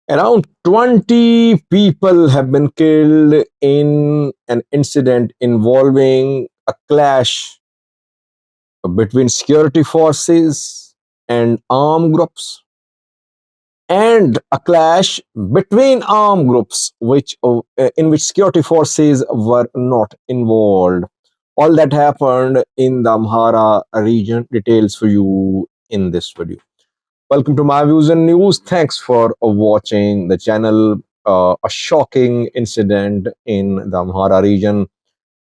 Around 20 people have been killed in an incident involving a clash between security forces and armed groups, and a clash between armed groups in which security forces were not involved. All that happened in the Amhara region. Details for you in this video. Welcome to my views and news. Thanks for watching the channel. A shocking incident in the Amhara region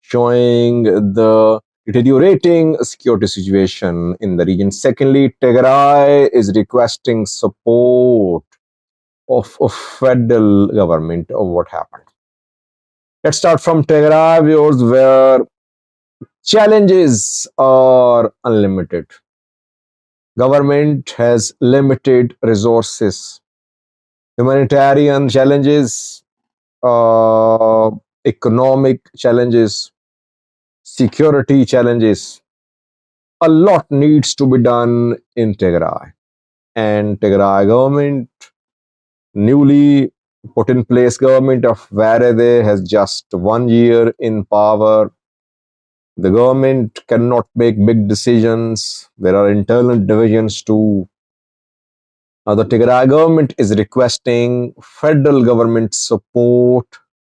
showing the deteriorating security situation in the region. Secondly, Tigray is requesting support of federal government of what happened. Let's start from Tigray, viewers, where challenges are unlimited. Government has limited resources, humanitarian challenges, economic challenges, security challenges. A lot needs to be done in Tigray. And Tigray government, newly put in place government of Varede, has just 1 year in power. The government cannot make big decisions. There are internal divisions too. The Tigray government is requesting federal government support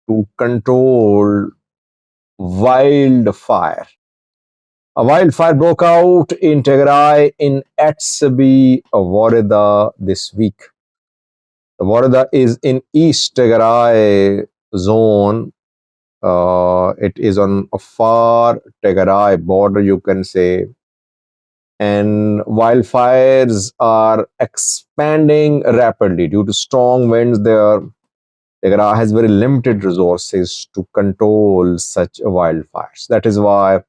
to control wildfire. A wildfire broke out in Tigray in Etsabi, Wareda this week. The Wareda is in East Tigray zone. It is on a far Tigray border, you can say. And wildfires are expanding rapidly due to strong winds there. Tigray has very limited resources to control such wildfires. That is why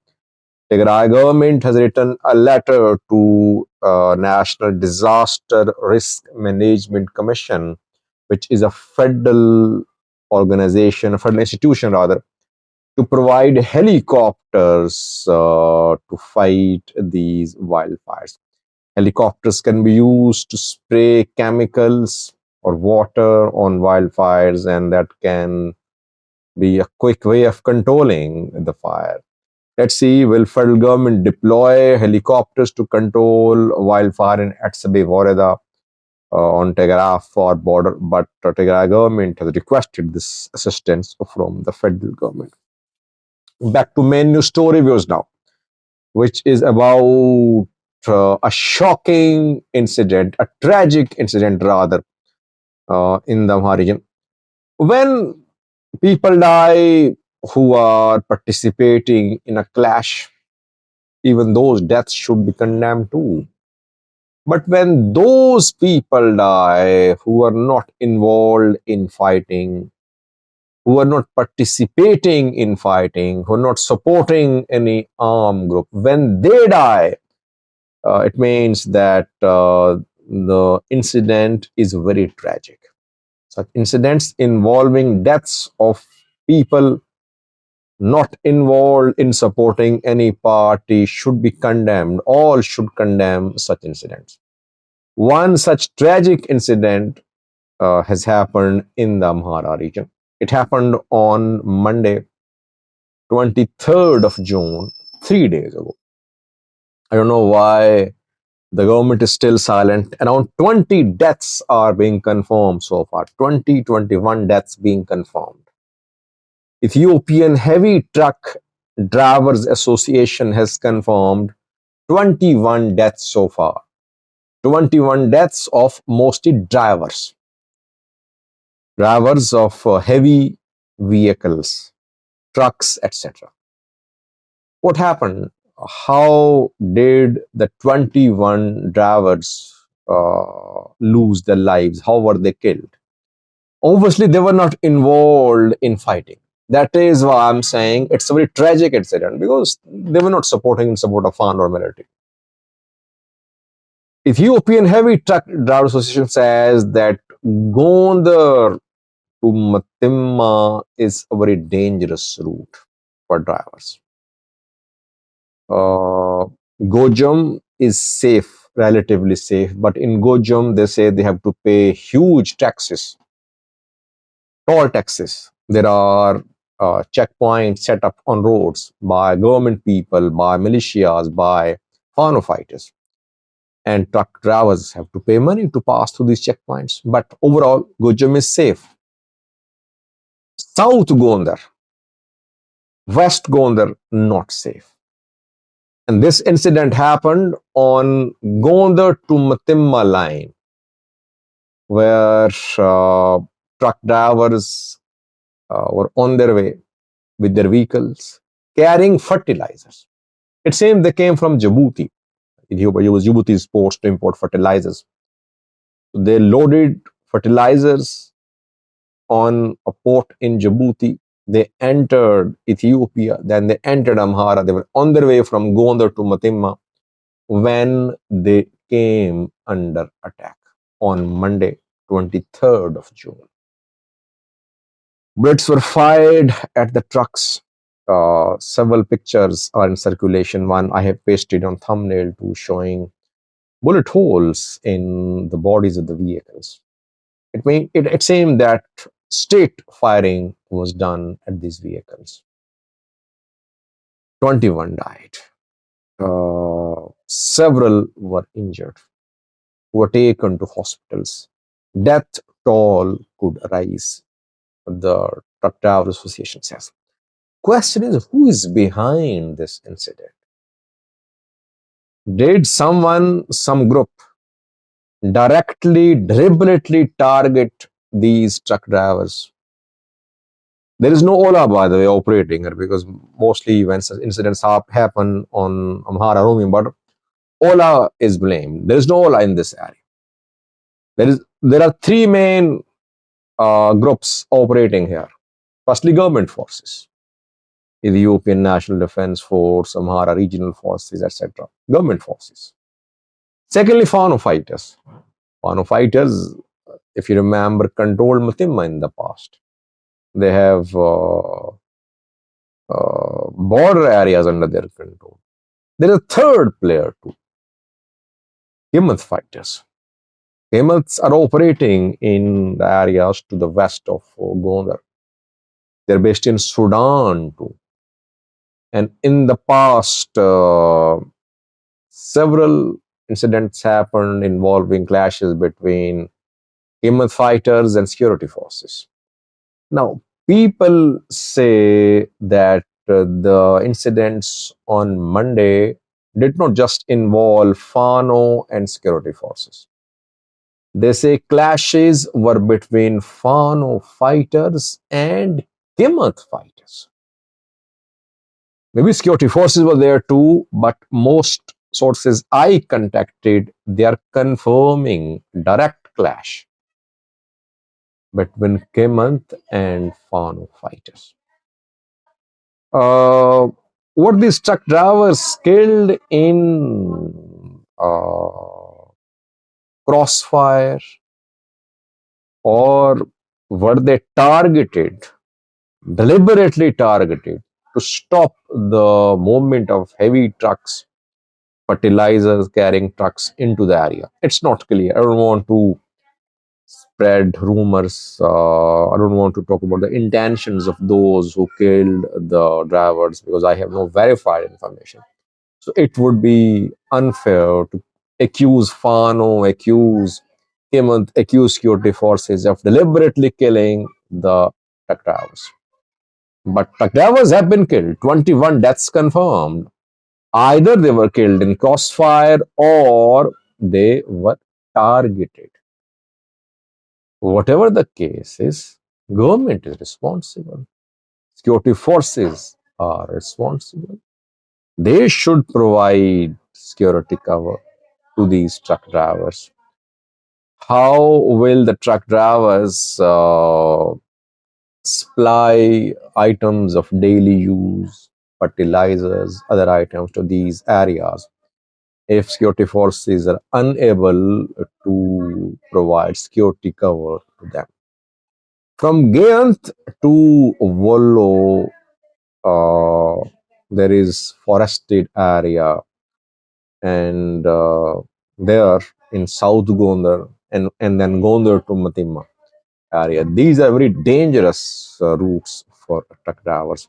Tigray government has written a letter to National Disaster Risk Management Commission, which is a federal organization, a federal institution rather, to provide helicopters to fight these wildfires. Helicopters can be used to spray chemicals or water on wildfires, and that can be a quick way of controlling the fire. Let's see, will federal government deploy helicopters to control wildfire in Etsabe Wareda on Tigray for border? But Tigray government has requested this assistance from the federal government. Back to main news story views now, which is about a shocking incident, a tragic incident rather, in the Amhara region. When people die who are participating in a clash, even those deaths should be condemned too. But when those people die who are not involved in fighting, who are not participating in fighting, who are not supporting any armed group, when they die, it means that the incident is very tragic. Such incidents involving deaths of people not involved in supporting any party should be condemned. All should condemn such incidents. One such tragic incident has happened in the Amhara region. It happened on Monday, 23rd of June, 3 days ago. I don't know why the government is still silent. Around 20 deaths are being confirmed so far. 21 deaths being confirmed. Ethiopian Heavy Truck Drivers Association has confirmed 21 deaths so far. 21 deaths of mostly drivers of heavy vehicles, trucks, etc. What happened? How did the 21 drivers lose their lives? How were they killed? Obviously, they were not involved in fighting. That is why I'm saying it's a very tragic incident, because they were not supporting in support of armed or military. Ethiopian Heavy Truck Driver Association says that Gondar to Matimma is a very dangerous route for drivers. Gojam is safe relatively safe. But in Gojam, they say they have to pay huge taxes, toll taxes. There are checkpoints set up on roads by government people, by militias, by Fano fighters. And truck drivers have to pay money to pass through these checkpoints. But overall, Gojam is safe. South Gondar, West Gondar, not safe. And this incident happened on Gondar to Matimma line, where truck drivers were on their way with their vehicles carrying fertilizers. It seems they came from Djibouti. Ethiopia used Djibouti's ports to import fertilizers. They loaded fertilizers on a port in Djibouti. They entered Ethiopia, then they entered Amhara. They were on their way from Gondar to Matimma when they came under attack on Monday, 23rd of June. Bullets were fired at the trucks. Several pictures are in circulation. One I have pasted on thumbnail to showing bullet holes in the bodies of the vehicles. It seemed that state firing was done at these vehicles. 21 died. Several were injured, were taken to hospitals. Death toll could rise, the Truck Driver Association says. Question is, who is behind this incident? Did some group directly, deliberately target these truck drivers? There is no Ola, by the way, operating here, because mostly when incidents happen on Amhara roaming, but Ola is blamed. There is no Ola in this area. There are three main groups operating here. Firstly, government forces, Ethiopian National Defense Force, Amhara regional forces, etc. Government forces. Secondly, Fano fighters. Fano fighters, if you remember, controlled Matimma in the past. They have border areas under their control. There is a third player too, Himmat fighters. Himmats are operating in the areas to the west of Gondar. They're based in Sudan too. And in the past, several incidents happened involving clashes between Himmat fighters and security forces. Now, people say that the incidents on Monday did not just involve Fano and security forces. They say clashes were between Fano fighters and Himmat fighters. Maybe security forces were there too, but most sources I contacted, they are confirming direct clash between Himmat and Fano fighters. What these truck drivers killed in crossfire, or were they targeted, deliberately targeted, to stop the movement of heavy trucks, fertilizers carrying trucks into the area? It's not clear. I don't want to spread rumors. I don't want to talk about the intentions of those who killed the drivers, because I have no verified information. So it would be unfair to accuse Fano, accuse Himmat, accuse security forces of deliberately killing the truck drivers. But truck drivers have been killed. 21 deaths confirmed. Either they were killed in crossfire or they were targeted. Whatever the case is, government is responsible. Security forces are responsible. They should provide security cover to these truck drivers. How will the truck drivers supply items of daily use, fertilizers, other items to these areas if security forces are unable to provide security cover to them? From Gayant to Wollo, there is forested area, and there in South Gondar and then Gondar to Matimma area. These are very dangerous routes for truck drivers.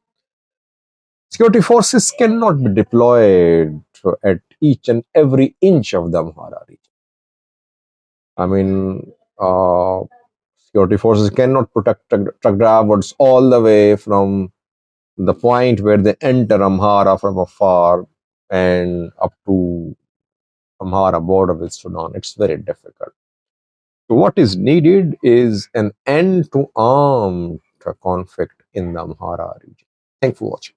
Security forces cannot be deployed at each and every inch of the Amhara region. I mean, security forces cannot protect truck drivers all the way from the point where they enter Amhara from afar and up to Amhara border with Sudan. It's very difficult. So what is needed is an end to armed conflict in the Amhara region. Thanks for watching.